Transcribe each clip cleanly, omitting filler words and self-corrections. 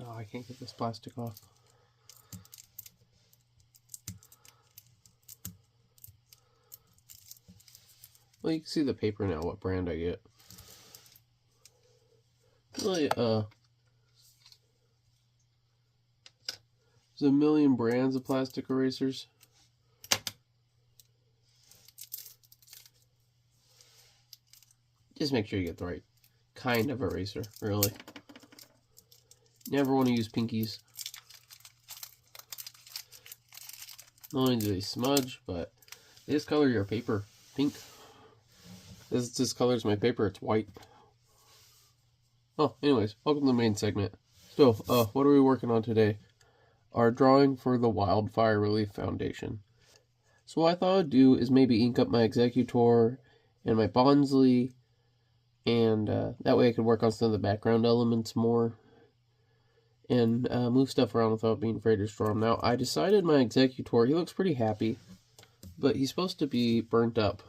Oh, I can't get this plastic off. Well, you can see the paper now, what brand I get. Really, there's a million brands of plastic erasers. Just make sure you get the right kind of eraser, really. Never want to use pinkies. Not only do they smudge, but they discolor your paper pink. This discolors my paper, it's white. Oh, anyways, welcome to the main segment. So, what are we working on today? Our drawing for the Wildfire Relief Foundation. So what I thought I'd do is maybe ink up my Executor and my Bonsly, and that way I could work on some of the background elements more, and move stuff around without being afraid to destroy them. Now, I decided my Executor, he looks pretty happy, but he's supposed to be burnt up.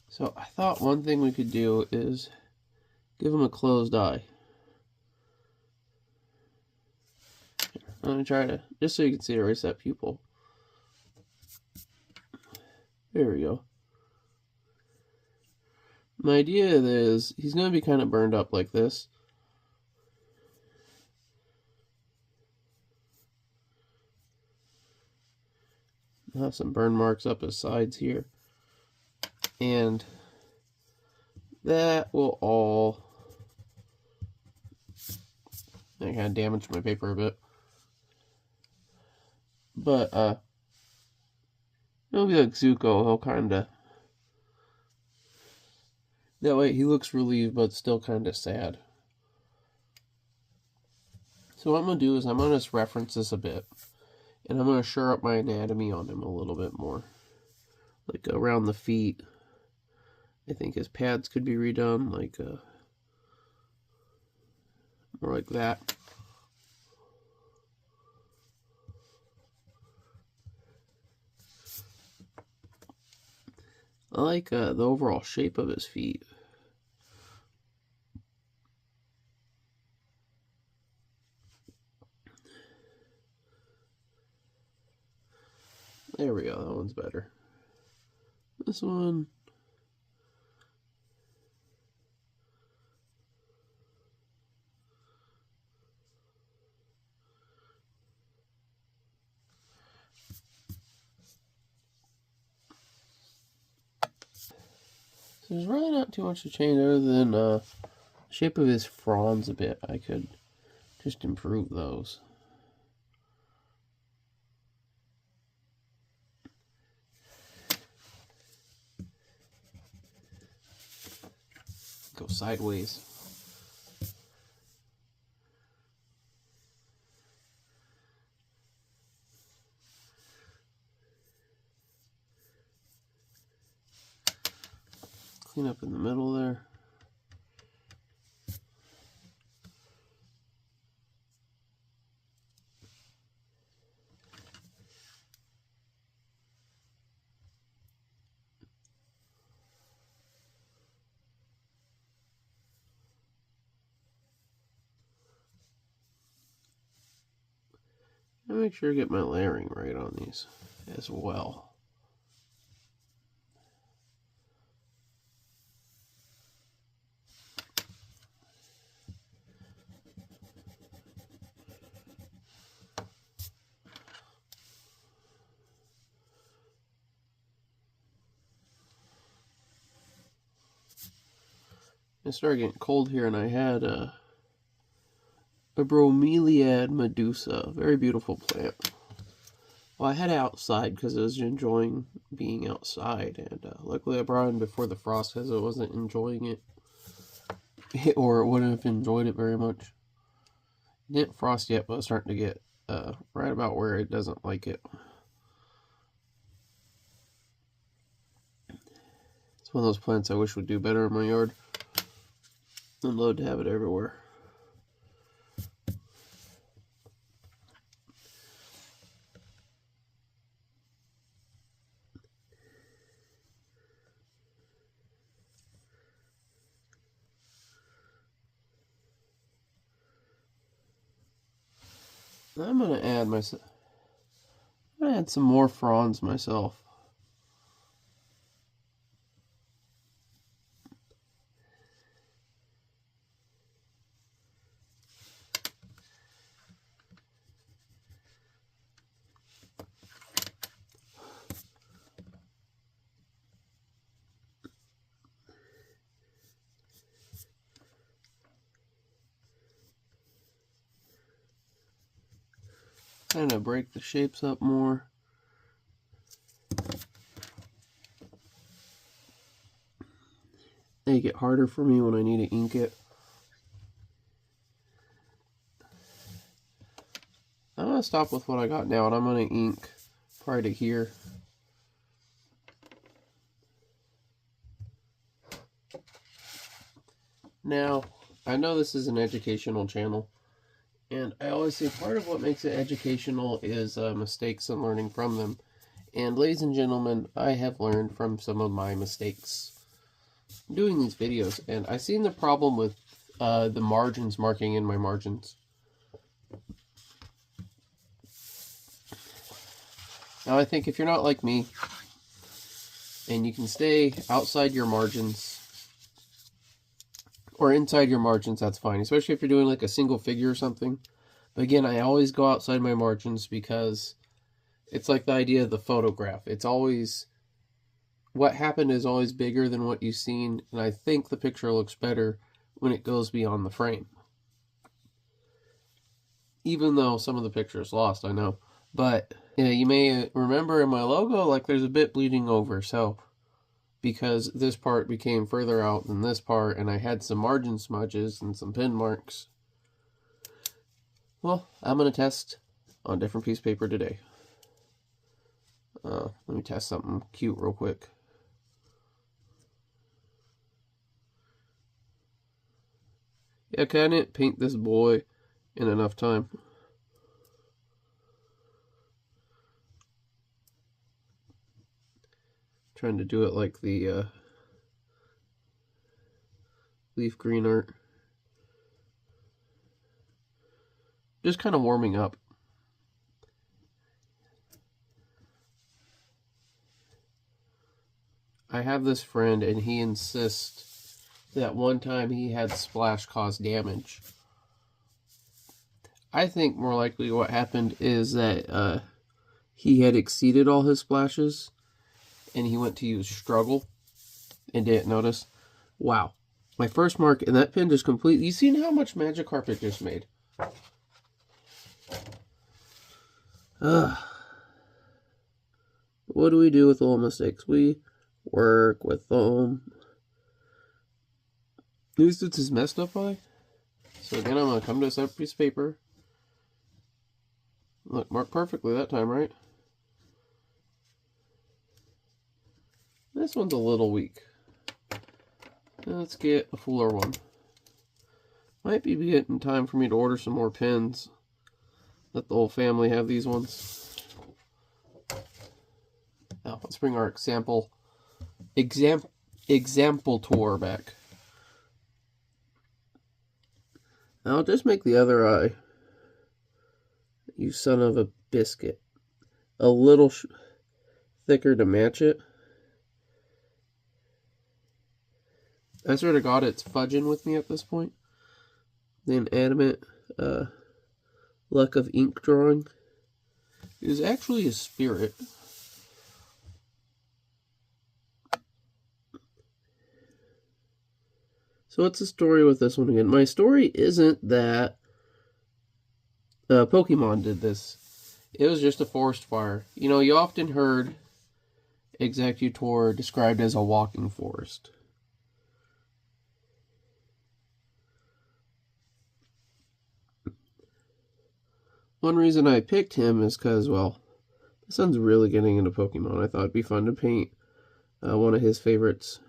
So I thought one thing we could do is give him a closed eye. I'm going to try to, just so you can see, erase that pupil. There we go. My idea is he's going to be kind of burned up like this. I'll have some burn marks up his sides here. And that will all... I kind of damaged my paper a bit. But, it'll be like Zuko, he'll kind of... That way he looks relieved, but still kind of sad. So what I'm going to do is I'm going to just reference this a bit. And I'm going to shore up my anatomy on him a little bit more. Like around the feet. I think his pads could be redone, like, more like that. I like the overall shape of his feet. There we go, that one's better. This one... So there's really not too much to change other than the shape of his fronds a bit. I could just improve those. Go sideways. Clean up in the middle there. And make sure to get my layering right on these as well. It started getting cold here, and I had a bromeliad medusa, very beautiful plant. Well, I had it outside because I was enjoying being outside, and luckily I brought it in before the frost because I wasn't enjoying it, or wouldn't have enjoyed it very much. It didn't frost yet, but it's starting to get right about where it doesn't like it. It's one of those plants I wish would do better in my yard. I'd love to have it everywhere. I'm gonna add some more fronds myself. Kind of break the shapes up more. Make it harder for me when I need to ink it. I'm going to stop with what I got now, and I'm going to ink probably to here. Now, I know this is an educational channel, and I always say part of what makes it educational is mistakes and learning from them. And ladies and gentlemen, I have learned from some of my mistakes doing these videos, and I've seen the problem with the margins marking in my margins. Now I think if you're not like me, and you can stay outside your margins, or inside your margins, that's fine, especially if you're doing like a single figure or something. But again, I always go outside my margins because it's like the idea of the photograph. It's always, what happened is always bigger than what you've seen, and I think the picture looks better when it goes beyond the frame. Even though some of the picture is lost, I know. But yeah, you may remember in my logo, like there's a bit bleeding over, so because this part became further out than this part, and I had some margin smudges and some pen marks. Well, I'm going to test on a different piece of paper today. Let me test something cute real quick. Yeah, I didn't paint this boy in enough time. Trying to do it like the leaf green art. Just kind of warming up. I have this friend, and he insists that one time he had splash cause damage. I think more likely what happened is that he had exceeded all his splashes, and he went to use struggle and didn't notice. Wow. My first mark, and that pen just completely... You seen how much Magikarp it just made? What do we do with all mistakes? We work with them. At least it's as messed up by. So again, I'm going to come to a separate piece of paper. Look, marked perfectly that time, right? This one's a little weak. Let's get a fuller one. Might be getting time for me to order some more pens. Let the whole family have these ones. Now, let's bring our example tour back. I'll just make the other eye, you son of a biscuit, a little thicker to match it. I swear to God, it's fudging with me at this point. The inanimate luck of ink drawing is actually a spirit. So what's the story with this one again? My story isn't that Pokemon did this. It was just a forest fire. You know, you often heard Executor described as a walking forest. One reason I picked him is because, well, my son's really getting into Pokemon. I thought it'd be fun to paint one of his favorites.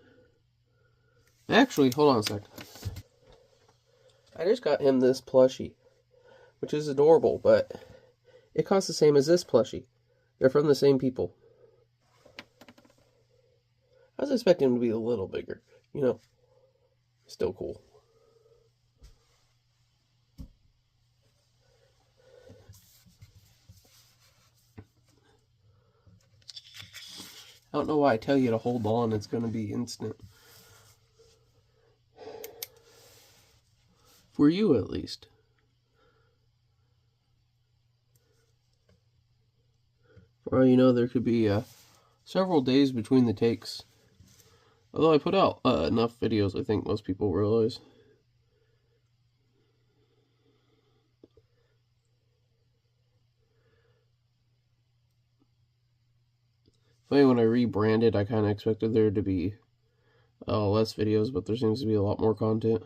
Actually, hold on a sec. I just got him this plushie, which is adorable, but it costs the same as this plushie. They're from the same people. I was expecting him to be a little bigger, you know. Still cool. I don't know why I tell you to hold on. It's going to be instant. For you, at least. For all you know, there could be several days between the takes. Although I put out enough videos, I think most people realize. Funny, when I rebranded, I kind of expected there to be less videos, but there seems to be a lot more content.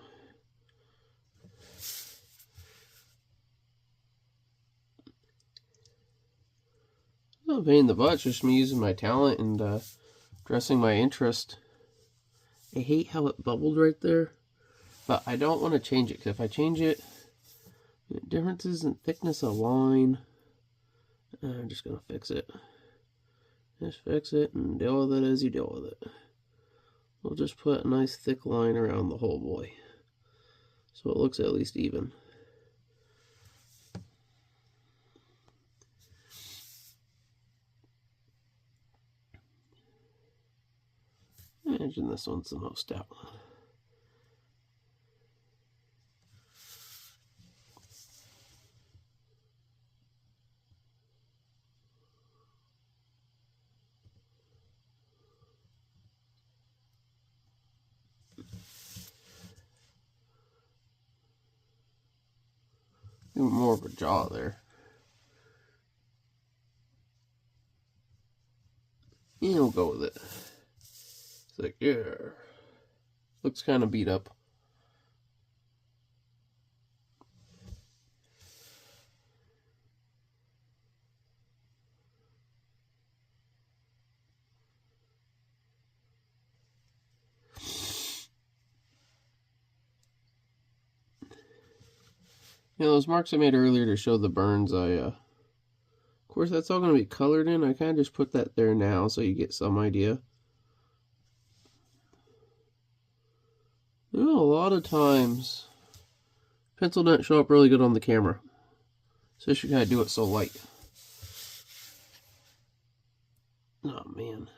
Not a pain in the butt, just me using my talent and dressing my interest. I hate how it bubbled right there, but I don't want to change it, because if I change it, differences in thickness of line, I'm just going to fix it. Just fix it and deal with it as you deal with it. We'll just put a nice thick line around the whole boy, so it looks at least even. Imagine this one's the most out. Even more of a jaw there. Yeah, we'll go with it. It's like, yeah. Looks kind of beat up. You know, those marks I made earlier to show the burns, of course, that's all going to be colored in. I kind of just put that there now so you get some idea. You know, a lot of times, pencil doesn't show up really good on the camera. So you should kind of do it so light. Oh, man.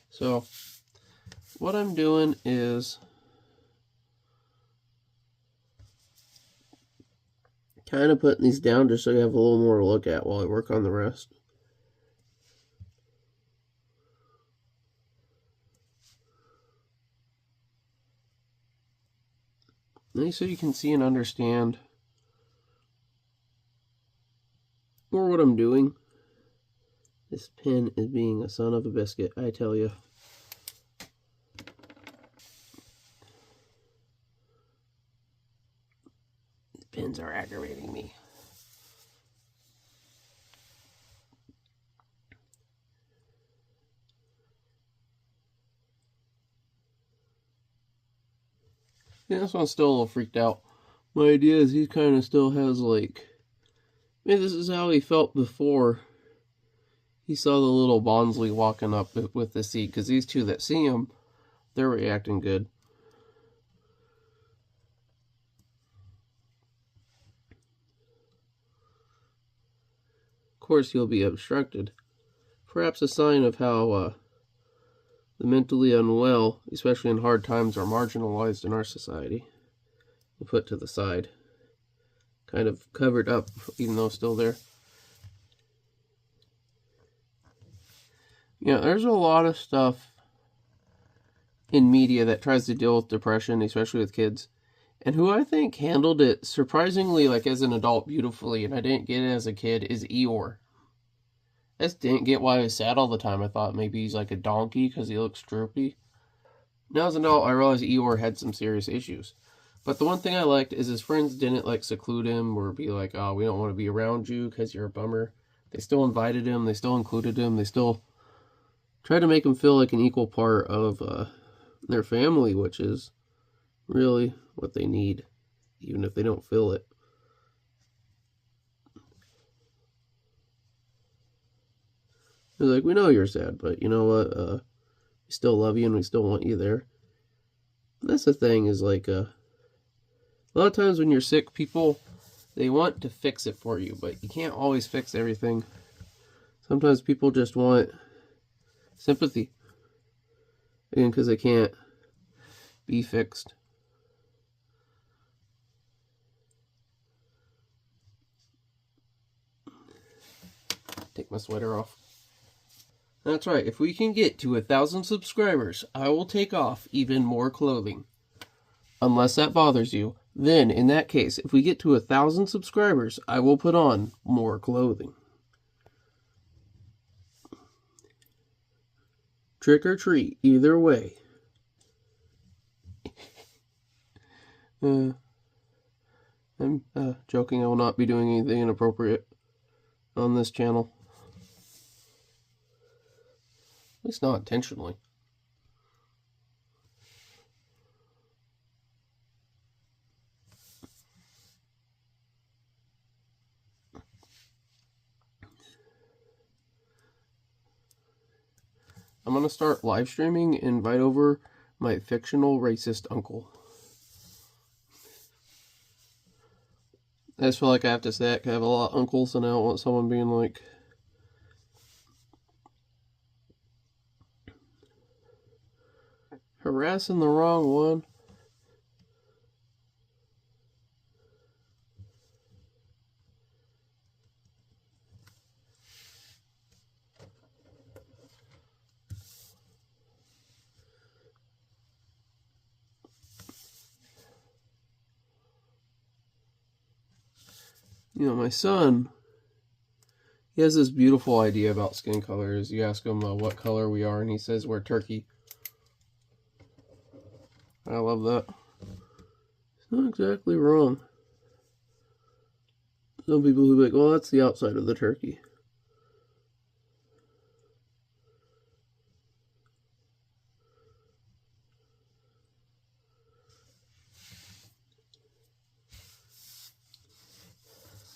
So, what I'm doing is kind of putting these down just so you have a little more to look at while I work on the rest. Nice, so you can see and understand more what I'm doing. This pen is being a son of a biscuit, I tell you. These pens are aggravating me. Yeah, this one's still a little freaked out. My idea is he kind of still has like, maybe this is how he felt before he saw the little Bonsley walking up with the seed, because these two that see him, they're reacting good. Of course, he'll be obstructed. Perhaps a sign of how the mentally unwell, especially in hard times, are marginalized in our society and put to the side. Kind of covered up, even though still there. Yeah, there's a lot of stuff in media that tries to deal with depression, especially with kids, and who I think handled it surprisingly, like as an adult, beautifully, and I didn't get it as a kid, is Eeyore. I just didn't get why he was sad all the time. I thought maybe he's like a donkey because he looks droopy. Now as an adult, I realized Eeyore had some serious issues. But the one thing I liked is his friends didn't like seclude him or be like, oh, we don't want to be around you because you're a bummer. They still invited him. They still included him. They still tried to make him feel like an equal part of their family, which is really what they need, even if they don't feel it. They're like, we know you're sad, but you know what? We still love you and we still want you there. And that's the thing, is like, a lot of times when you're sick, people, they want to fix it for you, but you can't always fix everything. Sometimes people just want sympathy. Again, because they can't be fixed. Take my sweater off. That's right, if we can get to 1,000 subscribers, I will take off even more clothing. Unless that bothers you, then in that case, if we get to 1,000 subscribers, I will put on more clothing. Trick or treat, either way. I'm joking, I will not be doing anything inappropriate on this channel. At least not intentionally. I'm going to start live streaming and invite over my fictional racist uncle. I just feel like I have to say it, 'cause I have a lot of uncles and I don't want someone being like, harassing the wrong one. You know, my son, he has this beautiful idea about skin colors. You ask him what color we are, and he says we're turkey. I love that. It's not exactly wrong. Some people who be like, well, that's the outside of the turkey.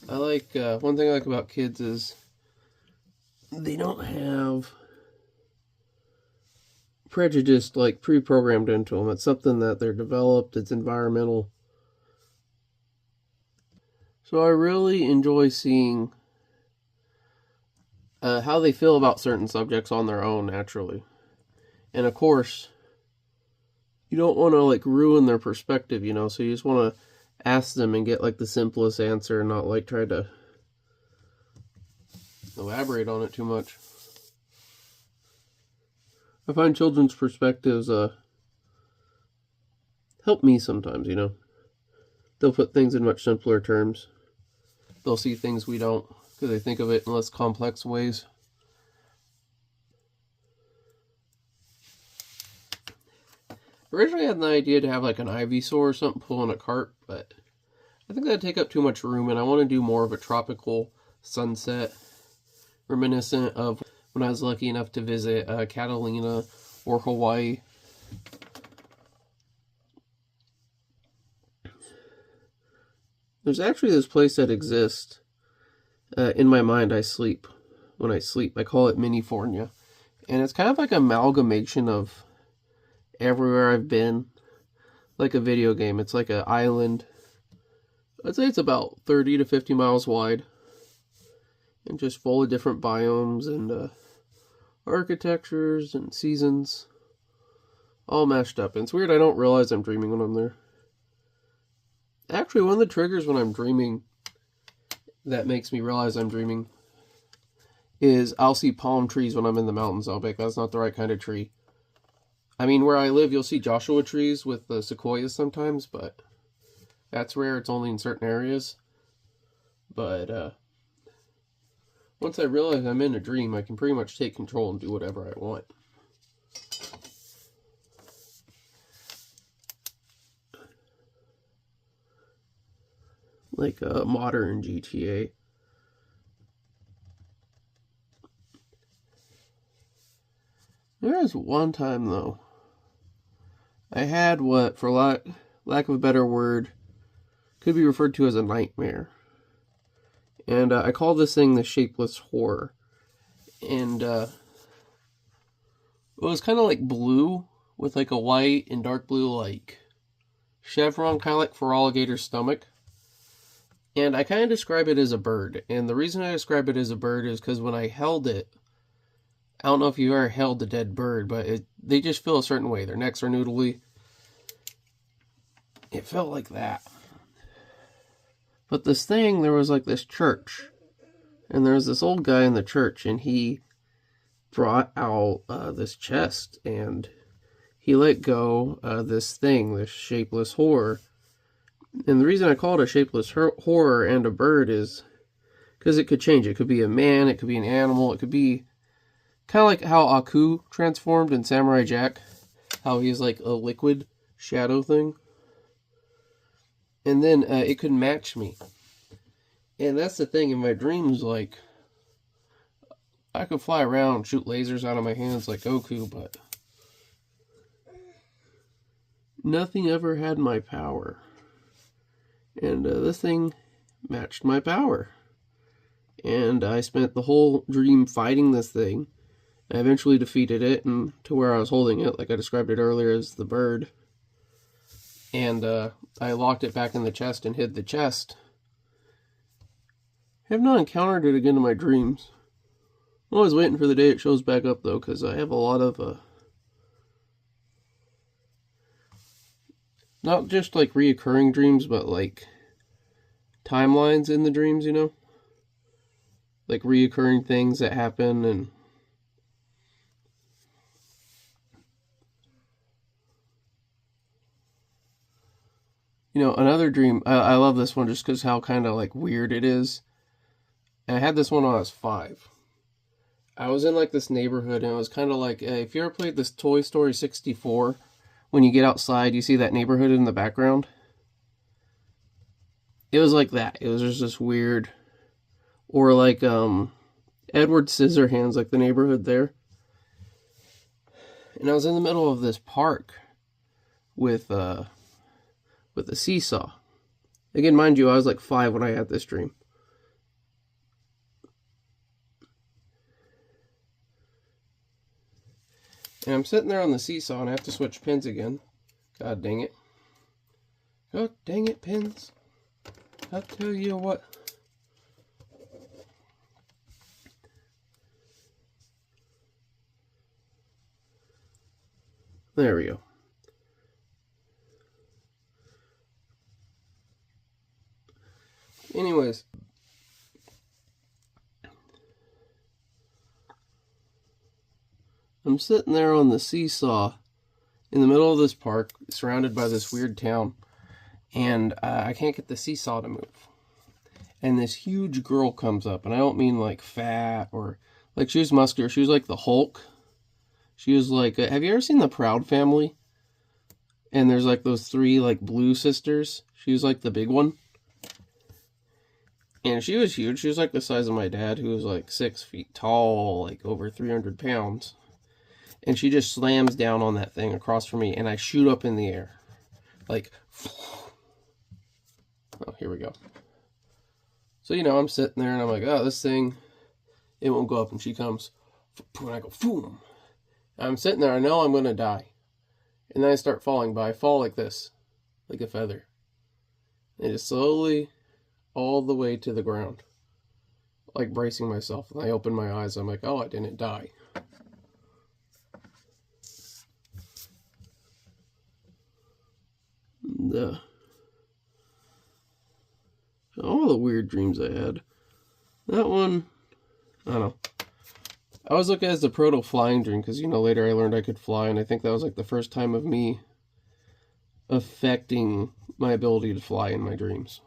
I like, one thing I like about kids is they don't have prejudice like pre-programmed into them. It's something that they're developed, it's environmental. So I really enjoy seeing how they feel about certain subjects on their own naturally. And of course, you don't want to like ruin their perspective, you know, so you just want to ask them and get like the simplest answer and not like try to elaborate on it too much. I find children's perspectives help me sometimes, you know. They'll put things in much simpler terms. They'll see things we don't because they think of it in less complex ways. Originally I had the idea to have like an Ivysaur or something pulling a cart, but I think that'd take up too much room, and I want to do more of a tropical sunset, reminiscent of when I was lucky enough to visit Catalina or Hawaii. There's actually this place that exists. In my mind, I sleep. When I sleep, I call it Minifornia. And it's kind of like an amalgamation of everywhere I've been. Like a video game. It's like an island. I'd say it's about 30 to 50 miles wide. And just full of different biomes and architectures and seasons. All mashed up. And it's weird, I don't realize I'm dreaming when I'm there. Actually, one of the triggers when I'm dreaming that makes me realize I'm dreaming is I'll see palm trees when I'm in the mountains. I'll be like, that's not the right kind of tree. I mean, where I live, you'll see Joshua trees with the sequoias sometimes, but that's rare. It's only in certain areas. But once I realize I'm in a dream, I can pretty much take control and do whatever I want. Like a modern GTA. There was one time, though, I had what, for lack of a better word, could be referred to as a nightmare. And I call this thing the shapeless horror. And it was kind of like blue with like a white and dark blue like chevron, kind of like for alligator's stomach. And I kind of describe it as a bird. And the reason I describe it as a bird is because when I held it, I don't know if you ever held a dead bird, but they just feel a certain way. Their necks are noodly. It felt like that. But this thing, there was like this church. And there was this old guy in the church, and he brought out this chest, and he let go this thing, this shapeless horror. And the reason I call it a shapeless horror and a bird is because it could change. It could be a man, it could be an animal, it could be kind of like how Aku transformed in Samurai Jack, how he's like a liquid shadow thing. And then it could match me. And that's the thing, in my dreams, like, I could fly around, shoot lasers out of my hands like Goku, but nothing ever had my power. And this thing matched my power. And I spent the whole dream fighting this thing. I eventually defeated it, and to where I was holding it, like I described it earlier as the bird. And I locked it back in the chest and hid the chest. I have not encountered it again in my dreams. I'm always waiting for the day it shows back up, though, because I have a lot of not just like reoccurring dreams, but like timelines in the dreams, you know? Like reoccurring things that happen. And you know, another dream, I love this one just because how kind of like weird it is. And I had this one when I was 5. I was in like this neighborhood, and it was kind of like, if you ever played this Toy Story 64, when you get outside, you see that neighborhood in the background. It was like that. It was just this weird, or like Edward Scissorhands, like the neighborhood there. And I was in the middle of this park with a seesaw. Again, mind you, I was like 5 when I had this dream. And I'm sitting there on the seesaw, and I have to switch pins again. God dang it. God dang it, pins. I'll tell you what. There we go. Anyways. I'm sitting there on the seesaw in the middle of this park, surrounded by this weird town, and I can't get the seesaw to move. And this huge girl comes up, and I don't mean like fat or like she was muscular. She was like the Hulk. She was like, have you ever seen the Proud Family? And there's like those 3 like blue sisters. She was like the big one. And she was huge. She was like the size of my dad, who was like 6 feet tall, like over 300 pounds. And she just slams down on that thing across from me, and I shoot up in the air. Like, oh, here we go. So, you know, I'm sitting there, and I'm like, oh, this thing, it won't go up. And she comes, and I go, boom. I'm sitting there, I know I'm going to die. And then I start falling, but I fall like this, like a feather. And just slowly, all the way to the ground. Like bracing myself. And I open my eyes, I'm like, oh, I didn't die. All the weird dreams I had. That one, I don't know. I always look at it as the proto-flying dream, because, you know, later I learned I could fly, and I think that was like the first time of me affecting my ability to fly in my dreams.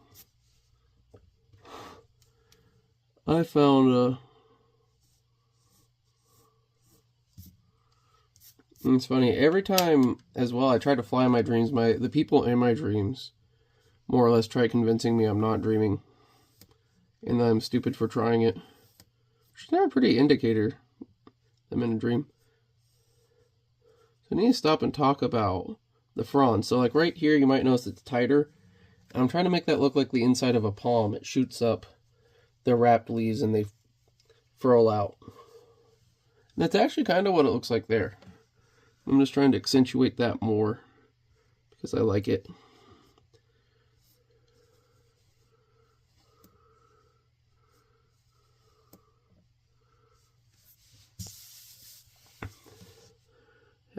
I found, it's funny, every time as well I try to fly in my dreams, the people in my dreams more or less try convincing me I'm not dreaming, and that I'm stupid for trying it. Which is never a pretty indicator I'm in a dream. So I need to stop and talk about the fronds. So like right here, you might notice it's tighter. And I'm trying to make that look like the inside of a palm. It shoots up the wrapped leaves and they furl out. And that's actually kind of what it looks like there. I'm just trying to accentuate that more because I like it.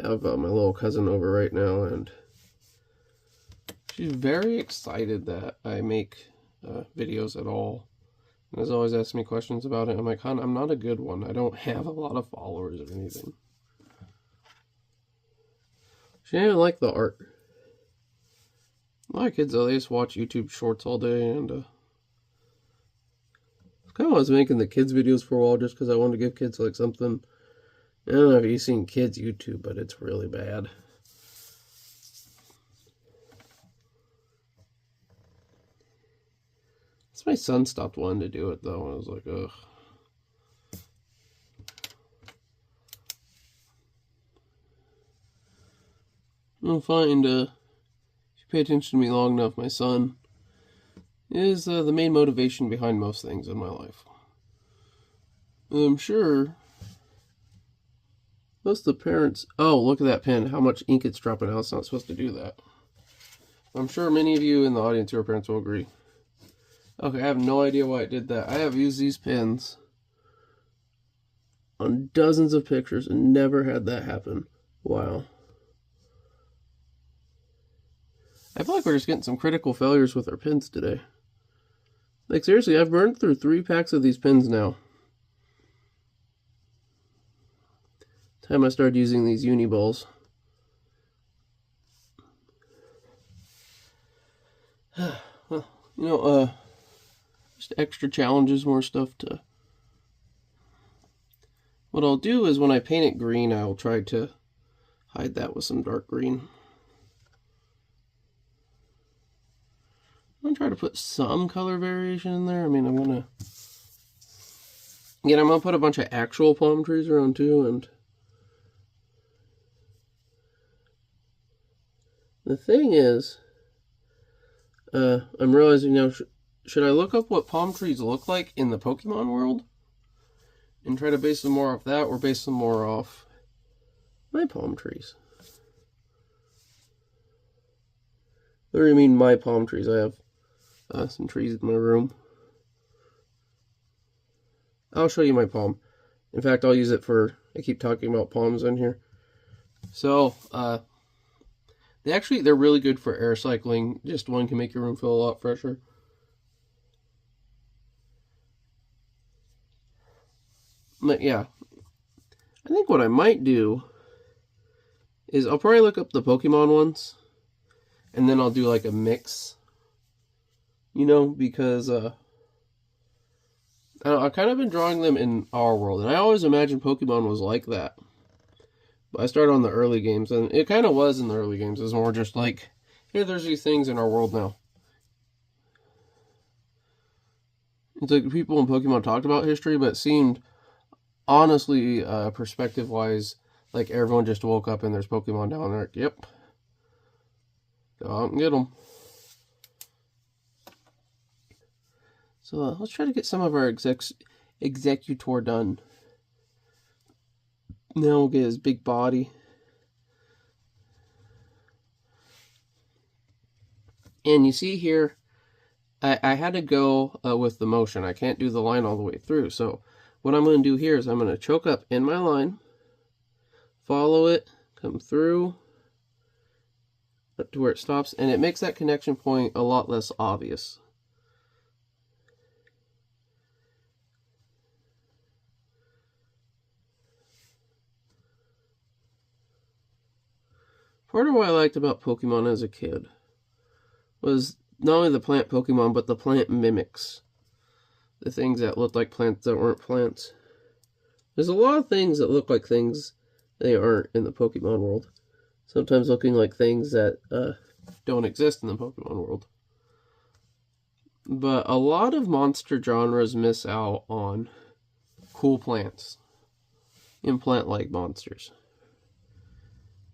have my little cousin over right now, and she's very excited that I make videos at all. And has always asked me questions about it. I'm like, hon, I'm not a good one. I don't have a lot of followers or anything. She didn't even like the art. A lot of kids, though, they just watch YouTube shorts all day, and I kind of was making the kids videos for a while just because I wanted to give kids like something. I don't know if you've seen kids YouTube, but it's really bad. My son stopped wanting to do it, though. I was like, ugh. You'll find, if you pay attention to me long enough, my son is the main motivation behind most things in my life. I'm sure most of the parents... Oh, look at that pen. How much ink it's dropping out. It's not supposed to do that. I'm sure many of you in the audience who are parents will agree. Okay, I have no idea why I did that. I have used these pens on dozens of pictures and never had that happen. Wow. I feel like we're just getting some critical failures with our pens today. Like, seriously, I've burned through 3 packs of these pens now. Time I started using these uni balls. Well, you know, just extra challenges, more stuff to... What I'll do is when I paint it green, I'll try to hide that with some dark green. I'm going to try to put some color variation in there. I mean, I'm going to put a bunch of actual palm trees around too, and the thing is, I'm realizing now, should I look up what palm trees look like in the Pokemon world? And try to base them more off that, or base them more off my palm trees? What do you mean, my palm trees? I have some trees in my room. I'll show you my palm. In fact, I'll use it for... I keep talking about palms in here. So, they're really good for air cycling. Just one can make your room feel a lot fresher. But yeah, I think what I might do is I'll probably look up the Pokemon ones, and then I'll do like a mix, you know, because I don't know, I've kind of been drawing them in our world, and I always imagined Pokemon was like that. But I started on the early games, and it kind of was in the early games. It was more just like, here, there's these things in our world now. It's like people in Pokemon talked about history, but it seemed... honestly, perspective-wise, like everyone just woke up and there's Pokemon down there. Yep. Go out and get them. So let's try to get some of our Executor done. Now we'll get his big body. And you see here, I had to go with the motion. I can't do the line all the way through, so... what I'm going to do here is I'm going to choke up in my line, follow it, come through up to where it stops, and it makes that connection point a lot less obvious. Part of what I liked about Pokemon as a kid was not only the plant Pokemon, but the plant mimics. The things that looked like plants that weren't plants. There's a lot of things that look like things they aren't in the Pokemon world. Sometimes looking like things that don't exist in the Pokemon world. But a lot of monster genres miss out on cool plants and plant-like monsters.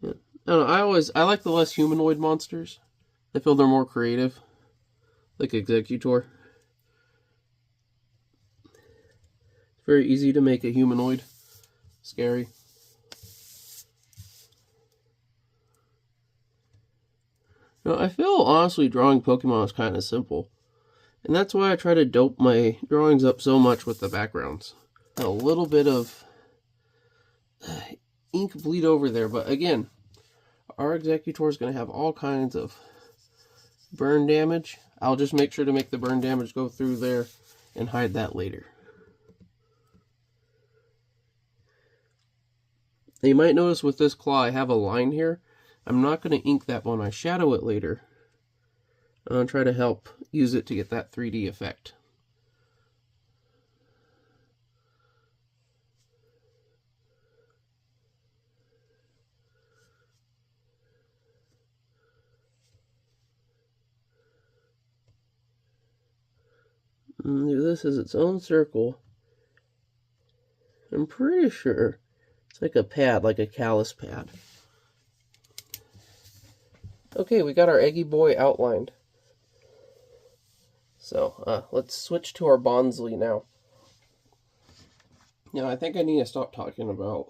Yeah. I don't know, I like the less humanoid monsters. I feel they're more creative. Like Executor. Very easy to make a humanoid scary. Now, I feel honestly drawing Pokemon is kind of simple. And that's why I try to dope my drawings up so much with the backgrounds. A little bit of ink bleed over there. But again, our executor is going to have all kinds of burn damage. I'll just make sure to make the burn damage go through there and hide that later. You might notice with this claw I have a line here. I'm not going to ink that when I shadow it later. I'm going to try to help use it to get that 3D effect. Do this as its own circle. I'm pretty sure it's like a pad, like a callus pad. Okay, we got our Eggy Boy outlined. So let's switch to our Bonsly now. Now I think I need to stop talking about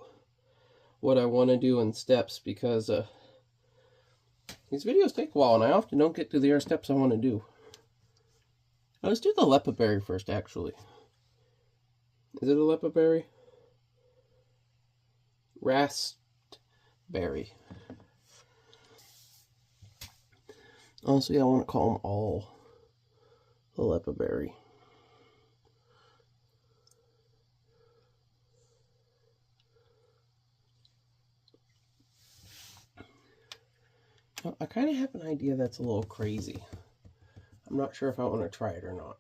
what I want to do in steps, because these videos take a while and I often don't get to the steps I want to do. Let's do the Lepaberry first, actually. Is it a Lepaberry? Raspberry. Honestly, I want to call them all the Lepaberry. Now, I kind of have an idea that's a little crazy. I'm not sure if I want to try it or not.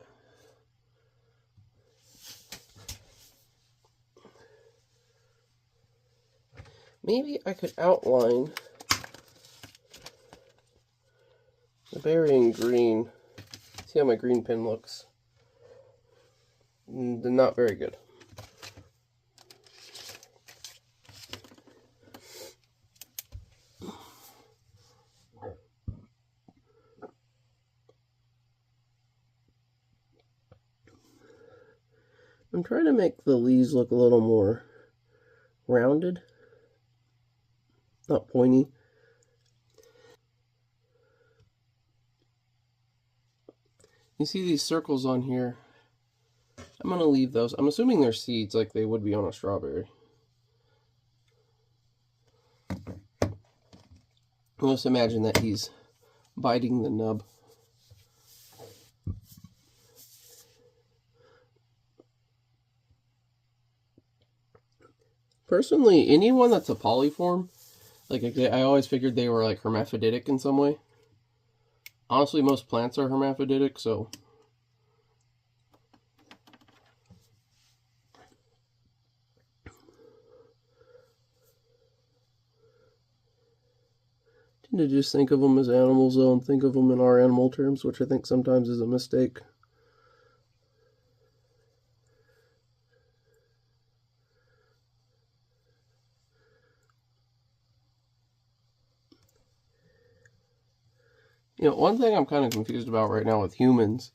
Maybe I could outline the berry in green. See how my green pen looks? Not very good. I'm trying to make the leaves look a little more rounded, not pointy. You see these circles on here? I'm going to leave those. I'm assuming they're seeds like they would be on a strawberry. Let's imagine that he's biting the nub. Personally, anyone that's a polyform, like I always figured they were like hermaphroditic in some way. Honestly, most plants are hermaphroditic, so I tend to just think of them as animals, though, and think of them in our animal terms, which I think sometimes is a mistake. You know, one thing I'm kind of confused about right now with humans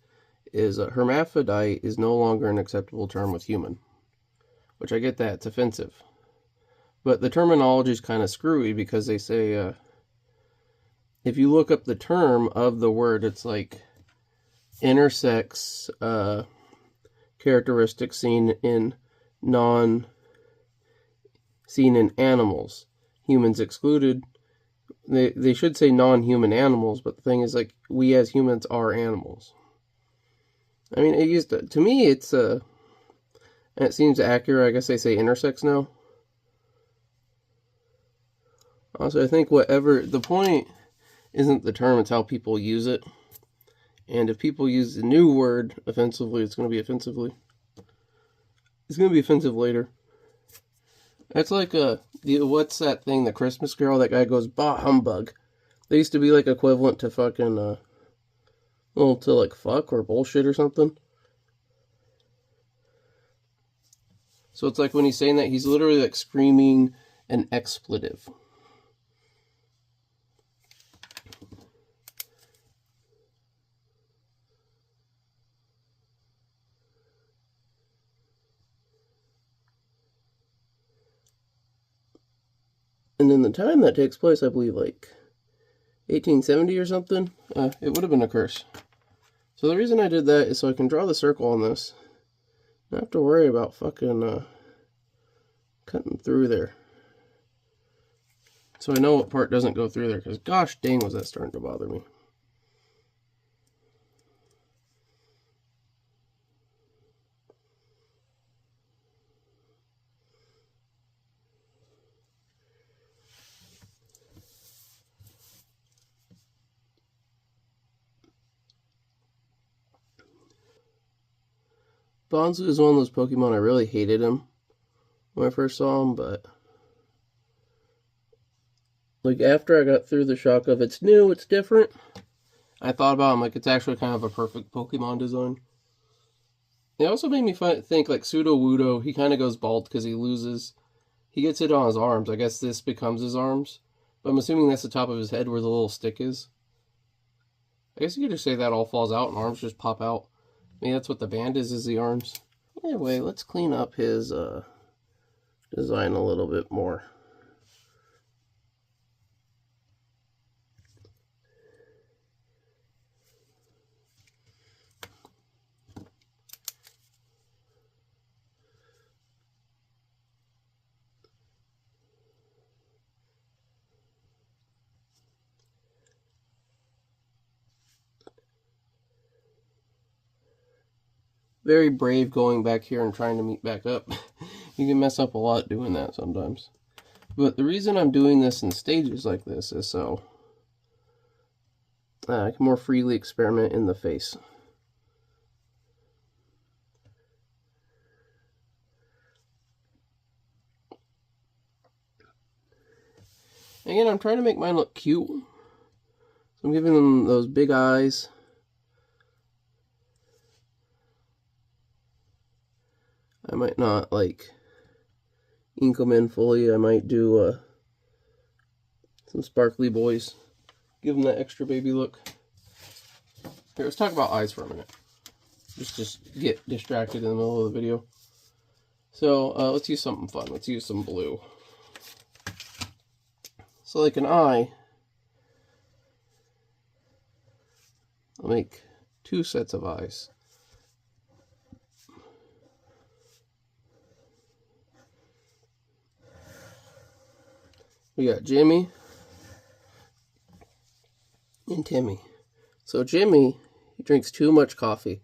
is hermaphrodite is no longer an acceptable term with human. Which I get that, it's offensive. But the terminology is kind of screwy because they say, if you look up the term of the word, it's like intersex characteristics seen in animals, humans excluded. They should say non-human animals, but the thing is, like, we as humans are animals. I mean, it used to me, it's and it seems accurate. I guess they say intersex now. Also, I think the point isn't the term, it's how people use it. And if people use the new word offensively, it's going to be offensively. It's going to be offensive later. That's like what's that thing, the Christmas Carol? That guy goes, bah humbug. They used to be like equivalent to fucking, to like fuck or bullshit or something. So it's like when he's saying that, he's literally like screaming an expletive. And in the time that takes place, I believe like 1870 or something, it would have been a curse. So the reason I did that is so I can draw the circle on this. Not have to worry about fucking cutting through there. So I know what part doesn't go through there, because gosh dang was that starting to bother me. Bonzu is one of those Pokemon I really hated him when I first saw him, but like after I got through the shock of it's new, it's different, I thought about him like it's actually kind of a perfect Pokemon design. It also made me think like Sudowoodo, he kind of goes bald because he gets it on his arms. I guess this becomes his arms, but I'm assuming that's the top of his head where the little stick is. I guess you could just say that all falls out and arms just pop out. Maybe that's what the band is the arms. Anyway, let's clean up his design a little bit more. Very brave going back here and trying to meet back up. You can mess up a lot doing that sometimes. But the reason I'm doing this in stages like this is so I can more freely experiment in the face. Again, I'm trying to make mine look cute. So I'm giving them those big eyes. I might not like ink them in fully. I might do some sparkly boys. Give them that extra baby look. Here, let's talk about eyes for a minute. Just get distracted in the middle of the video. So let's use something fun. Let's use some blue. So like an eye, I'll make 2 sets of eyes. We got Jimmy and Timmy. So Jimmy, he drinks too much coffee.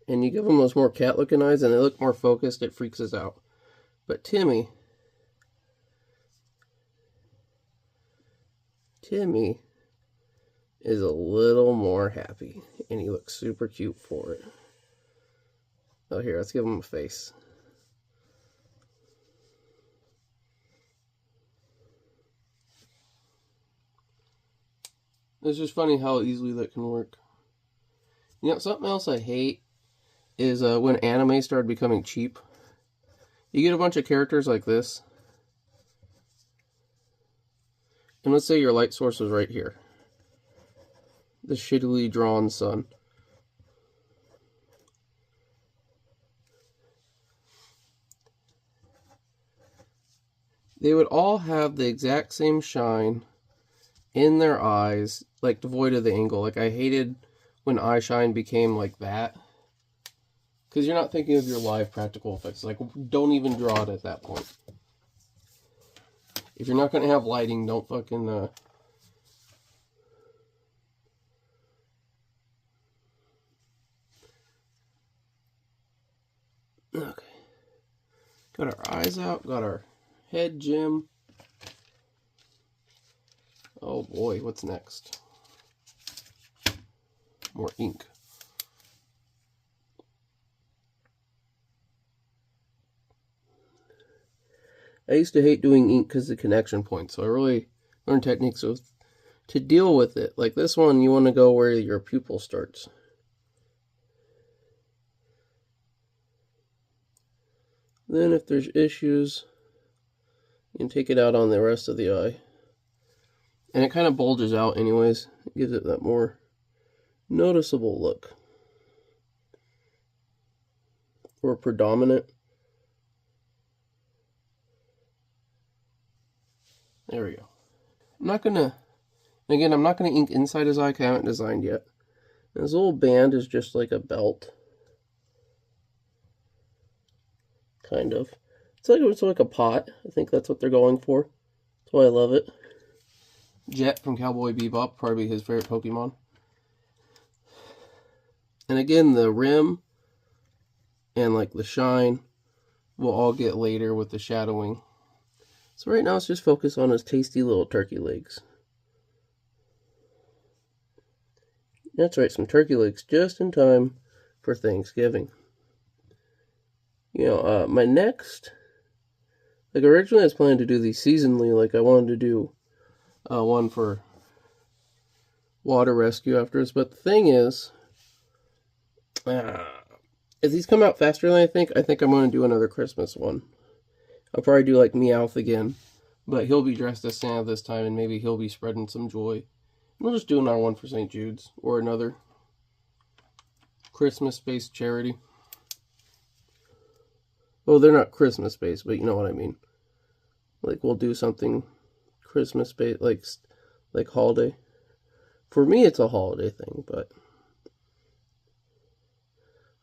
And you give him those more cat-looking eyes and they look more focused, it freaks us out. But Timmy is a little more happy. And he looks super cute for it. Oh, here, let's give him a face. It's just funny how easily that can work. You know, something else I hate is when anime started becoming cheap. You get a bunch of characters like this. And let's say your light source was right here. The shittily drawn sun. They would all have the exact same shine in their eyes, like devoid of the angle. Like I hated when eye shine became like that, because you're not thinking of your live practical effects. Like, don't even draw it at that point. If you're not going to have lighting, don't fucking okay, got our eyes out, got our head Jim. Oh boy, what's next? More ink. I used to hate doing ink because of the connection point, so I really learned techniques to deal with it. Like this one, you want to go where your pupil starts. Then if there's issues, you can take it out on the rest of the eye. And it kind of bulges out anyways. It gives it that more noticeable look. Or predominant. There we go. I'm not gonna ink inside his eye, I haven't designed yet. And this little band is just like a belt. Kind of. It's like a pot. I think that's what they're going for. That's why I love it. Jet from Cowboy Bebop, probably his favorite Pokemon. And again, the rim and like the shine will all get later with the shadowing. So right now let's just focus on his tasty little turkey legs. That's right, some turkey legs just in time for Thanksgiving. You know, my next, like originally I was planning to do these seasonally, like I wanted to do one for water rescue after this, but the thing is, if these come out faster than I think I'm going to do another Christmas one. I'll probably do like Meowth again, but he'll be dressed as Santa this time, and maybe he'll be spreading some joy. We'll just do another one for St. Jude's, or another Christmas-based charity. Well, they're not Christmas-based, but you know what I mean. Like, we'll do something Christmas-based, like holiday. For me, it's a holiday thing, but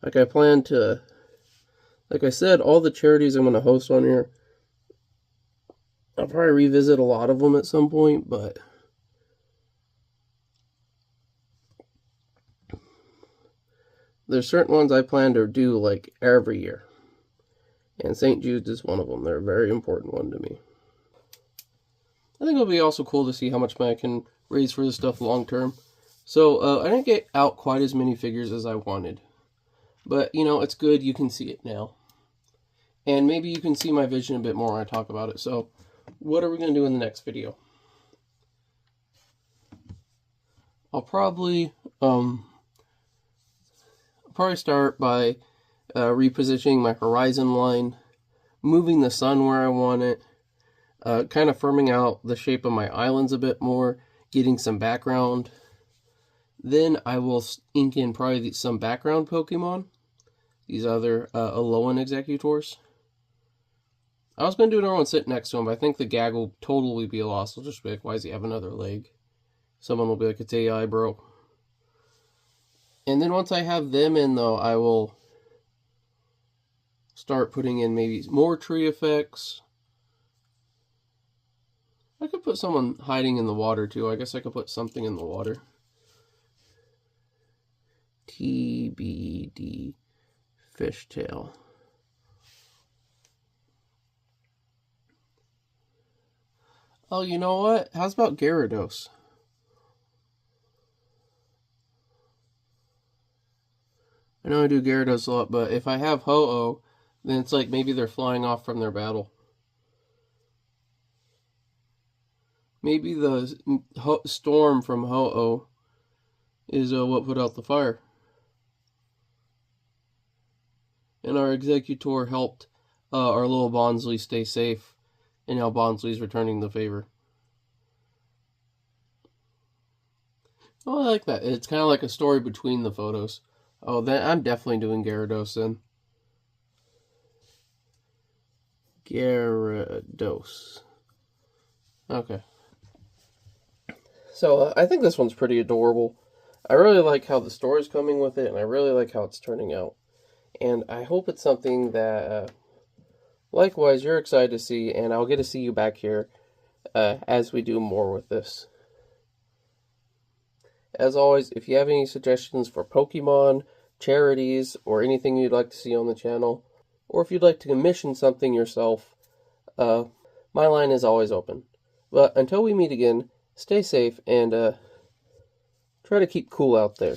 like I plan to, like I said, all the charities I'm going to host on here, I'll probably revisit a lot of them at some point, but there's certain ones I plan to do like every year. And St. Jude's is one of them. They're a very important one to me. I think it'll be also cool to see how much money I can raise for this stuff long term. So I didn't get out quite as many figures as I wanted. But, you know, it's good you can see it now. And maybe you can see my vision a bit more when I talk about it. So, what are we going to do in the next video? I'll probably start by repositioning my horizon line, moving the sun where I want it, kind of firming out the shape of my islands a bit more, getting some background. Then I will ink in probably some background Pokemon, these other Alolan Executors. I was going to do another one sitting next to him, but I think the gag will totally be lost. I'll just be like, why does he have another leg? Someone will be like, it's AI, bro. And then once I have them in, though, I will start putting in maybe more tree effects. I could put someone hiding in the water, too. I guess I could put something in the water. TBD Fishtail. Oh, you know what? How's about Gyarados? I know I do Gyarados a lot, but if I have Ho-Oh, then it's like maybe they're flying off from their battle. Maybe the storm from Ho-Oh is what put out the fire. And our Executor helped our little Bonsly stay safe. And now Bonsly's returning the favor. Oh, I like that. It's kind of like a story between the photos. Oh, then I'm definitely doing Gyarados then. Gyarados. Okay. So, I think this one's pretty adorable. I really like how the story's coming with it, and I really like how it's turning out. And I hope it's something that, likewise, you're excited to see, and I'll get to see you back here as we do more with this. As always, if you have any suggestions for Pokemon, charities, or anything you'd like to see on the channel, or if you'd like to commission something yourself, my line is always open. But until we meet again, stay safe and try to keep cool out there.